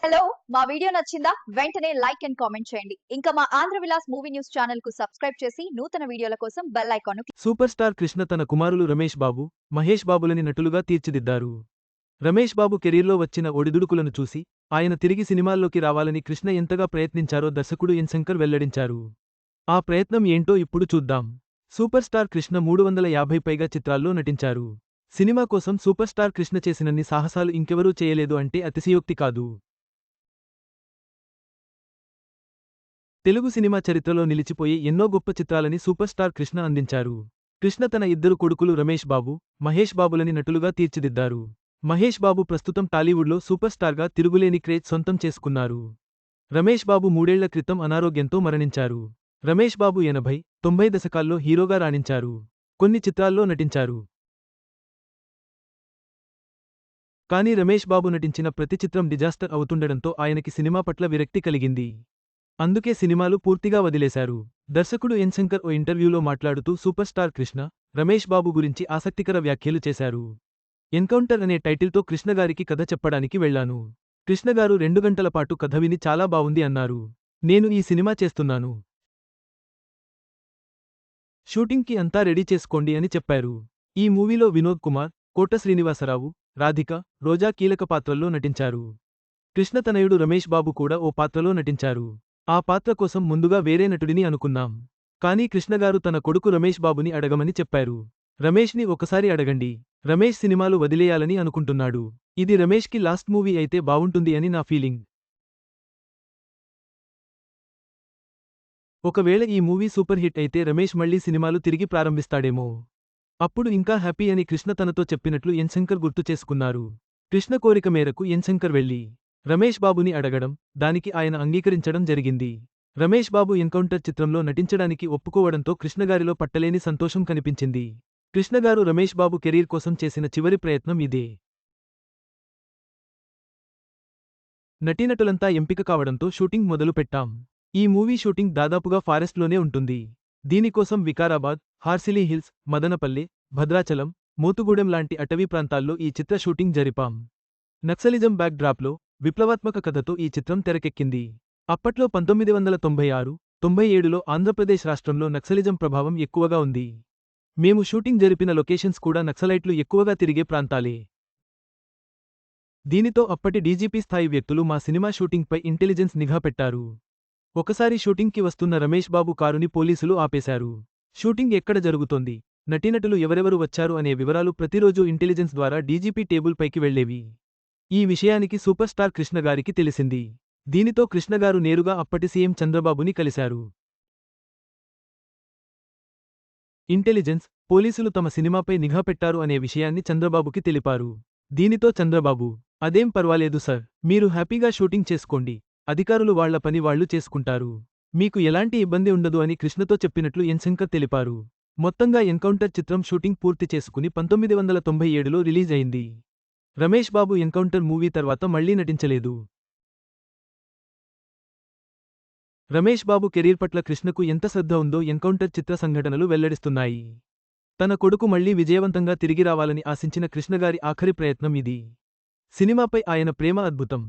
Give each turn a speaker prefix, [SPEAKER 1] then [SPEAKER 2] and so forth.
[SPEAKER 1] Hello మా video నచ్చిందా వెంటనే లైక్ అండ్ కామెంట్ చేయండి. ఇంకా మా Andhra Vilas movie news channel కు సబ్స్క్రైబ్ చేసి నూతన వీడియోల కోసం బెల్ ఐకాన్ ను
[SPEAKER 2] సూపర్ స్టార్ కృష్ణ తన కుమారులు రమేష్ బాబు, మహేష్ బాబులని నటులుగా తీర్చిదిద్దారు. రమేష్ బాబు కెరీర్లో వచ్చిన ఒడిదుడుకులను చూసి, ఆయన తిరిగి సినిమాల్లోకి రావాలని కృష్ణ ఎంతగా ప్రయత్నించారో దర్శకుడు ఎన్ శంకర్ వెల్లడించారు. ఆ ప్రయత్నం ఏంటో ఇప్పుడు చూద్దాం. సూపర్ స్టార్ కృష్ణ 350 పైగా చిత్రాల్లో నటించారు. సినిమా కోసం సూపర్ స్టార్ కృష్ణ చేసినన్ని సాహసాలు ఇంకెవరూ చేయలేదు అంటే అతిశయోక్తి కాదు. తెలుగు సినిమా చరిత్రలో నిలిచిపోయే ఎన్నో గొప్ప చిత్రాలని సూపర్ స్టార్ కృష్ణ అందించారు. కృష్ణ తన ఇద్దరు కొడుకులు రమేష్ బాబు, మహేష్ బాబులని నటులుగా తీర్చిదిద్దారు. మహేష్ బాబు ప్రస్తుతం టాలీవుడ్లో సూపర్ స్టార్గా తిరుగులేని క్రేజ్ సొంతం చేసుకున్నారు. రమేష్ బాబు 3 ఏళ్ల క్రితం అనారోగ్యంతో మరణించారు. రమేష్ బాబు 80, 90 దశకాల్లో హీరోగా రాణించారు. కొన్ని చిత్రాల్లో నటించారు. కానీ రమేష్ బాబు నటించిన ప్రతి చిత్రం డిజాస్టర్ అవుతుండడంతో ఆయనకి సినిమా పట్ల విరక్తి కలిగింది. అందుకే సినిమాలు పూర్తిగా వదిలేశారు. దర్శకుడు ఎన్ శంకర్ ఓ ఇంటర్వ్యూలో మాట్లాడుతూ సూపర్ స్టార్ కృష్ణ, రమేష్ బాబు గురించి ఆసక్తికర వ్యాఖ్యలు చేశారు. ఎన్కౌంటర్ అనే టైటిల్తో కృష్ణగారికి కథ చెప్పడానికి వెళ్లాను. కృష్ణగారు 2 గంటల పాటు కథ విని చాలా బావుంది అన్నారు. నేను ఈ సినిమా చేస్తున్నాను. షూటింగ్కి అంతా రెడీ చేసుకోండి అని చెప్పారు. ఈ మూవీలో వినోద్ కుమార్, కోట శ్రీనివాసరావు, రాధిక, రోజా కీలక పాత్రల్లో నటించారు. కృష్ణ తనయుడు రమేష్ బాబు కూడా ఓ పాత్రలో నటించారు. ఆ పాత్ర కోసం ముందుగా వేరే నటుడిని అనుకున్నాం. కానీ కృష్ణగారు తన కొడుకు రమేష్ బాబుని అడగమని చెప్పారు. రమేష్ని ఒకసారి అడగండి. రమేష్ సినిమాలు వదిలేయాలని అనుకుంటున్నాడు. ఇది రమేష్కి లాస్ట్ మూవీ అయితే బావుంటుంది అని నా ఫీలింగ్. ఒకవేళ ఈ మూవీ సూపర్ హిట్ అయితే రమేష్ మళ్లీ సినిమాలు తిరిగి ప్రారంభిస్తాడేమో. అప్పుడు ఇంకా హ్యాపీ అని కృష్ణ తనతో చెప్పినట్లు ఎన్ శంకర్ గుర్తు చేసుకున్నారు. కృష్ణ కోరిక మేరకు ఎన్ శంకర్ వెళ్లి రమేష్ బాబుని అడగడం, దానికి ఆయన అంగీకరించడం జరిగింది. రమేష్ బాబు ఎన్కౌంటర్ చిత్రంలో నటించడానికి ఒప్పుకోవడంతో కృష్ణగారిలో పట్టలేని సంతోషం కనిపించింది. కృష్ణగారు రమేష్ బాబు కెరీర్ కోసం చేసిన చివరి ప్రయత్నం ఇదే. నటీనటులంతా ఎంపిక కావడంతో షూటింగ్ మొదలు పెట్టాం. ఈ మూవీ షూటింగ్ దాదాపుగా ఫారెస్ట్లోనే ఉంటుంది. దీనికోసం వికారాబాద్, హార్సిలీ హిల్స్, మదనపల్లె, భద్రాచలం, మోతుగూడెం లాంటి అటవీ ప్రాంతాల్లో ఈ చిత్ర షూటింగ్ జరిపాం. నక్సలిజం బ్యాక్ డ్రాప్లో విప్లవాత్మక కథతో ఈ చిత్రం తెరకెక్కింది. అప్పట్లో 1996, 97లో ఆంధ్రప్రదేశ్ రాష్ట్రంలో నక్సలిజం ప్రభావం ఎక్కువగా ఉంది. మేము షూటింగ్ జరిపిన లొకేషన్స్ కూడా నక్సలైట్లు ఎక్కువగా తిరిగే ప్రాంతాలే. దీనితో అప్పటి డీజీపీ స్థాయి వ్యక్తులు మా సినిమా షూటింగ్పై ఇంటెలిజెన్స్ నిఘా పెట్టారు. ఒకసారి షూటింగ్కి వస్తున్న రమేష్ బాబు కారుని పోలీసులు ఆపేశారు. షూటింగ్ ఎక్కడ జరుగుతోంది, నటీనటులు ఎవరెవరు వచ్చారు అనే వివరాలు ప్రతిరోజూ ఇంటెలిజెన్స్ ద్వారా డీజీపీ టేబుల్ పైకి వెళ్లేవి. ఈ విషయానికి సూపర్ స్టార్ కృష్ణగారికి తెలిసింది. దీనితో కృష్ణగారు నేరుగా అప్పటి సీఎం చంద్రబాబుని కలిశారు. ఇంటెలిజెన్స్, పోలీసులు తమ సినిమాపై నిఘా పెట్టారు అనే విషయాన్ని చంద్రబాబుకి తెలిపారు. దీనితో చంద్రబాబు, అదేం పర్వాలేదు సార్, మీరు హ్యాపీగా షూటింగ్ చేసుకోండి, అధికారులు వాళ్ల పని వాళ్లు చేసుకుంటారు, మీకు ఎలాంటి ఇబ్బంది ఉండదు అని కృష్ణతో చెప్పినట్లు ఎన్ శంకర్ తెలిపారు. మొత్తంగా ఎన్కౌంటర్ చిత్రం షూటింగ్ పూర్తి చేసుకుని 1997లో రిలీజ్ అయింది. రమేష్ బాబు ఎన్కౌంటర్ మూవీ తర్వాత మళ్లీ నటించలేదు. రమేష్ బాబు కెరీర్ పట్ల కృష్ణకు ఎంత శ్రద్ధ ఉందో ఎన్కౌంటర్ చిత్ర సంఘటనలు వెల్లడిస్తున్నాయి. తన కొడుకు మళ్లీ విజయవంతంగా తిరిగి రావాలని ఆశించిన కృష్ణగారి ఆఖరి ప్రయత్నం ఇది. సినిమాపై ఆయన ప్రేమ అద్భుతం.